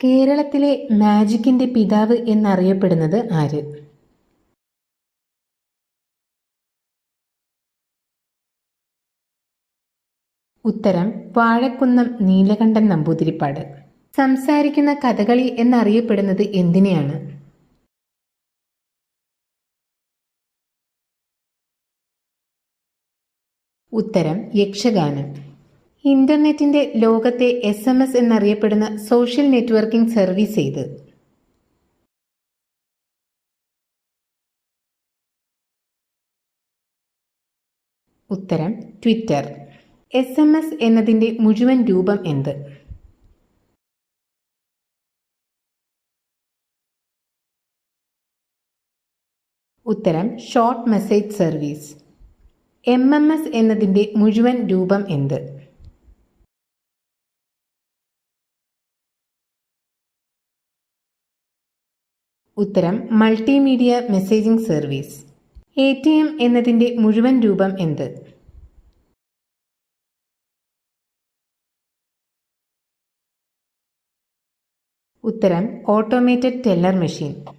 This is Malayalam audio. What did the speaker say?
കേരളത്തിലെ മാജിക്കിന്റെ പിതാവ് എന്നറിയപ്പെടുന്നത് ആര്? ഉത്തരം വാഴക്കുന്നം നീലകണ്ഠൻ നമ്പൂതിരിപ്പാട്. സംസാരിക്കുന്ന കഥകളി എന്നറിയപ്പെടുന്നത് എന്തിനെയാണ്? ഉത്തരം യക്ഷഗാനം. ഇന്റർനെറ്റിന്റെ ലോകത്തെ SMS എന്നറിയപ്പെടുന്ന സോഷ്യൽ നെറ്റ്വർക്കിംഗ് സർവീസ് ഏത്? ഉത്തരം ട്വിറ്റർ. SMS എന്നതിന്റെ മുഴുവൻ രൂപം എന്ത്? ഉത്തരം ഷോർട്ട് മെസ്സേജ് സർവീസ്. MMS എന്നതിന്റെ മുഴുവൻ രൂപം എന്ത്? ഉത്തരം മൾട്ടിമീഡിയ മെസ്സേജിംഗ് സർവീസ്. ATM എന്നതിന്റെ മുഴുവൻ രൂപം എന്ത്? ഉത്തരം ഓട്ടോമേറ്റഡ് ടെല്ലർ മെഷീൻ.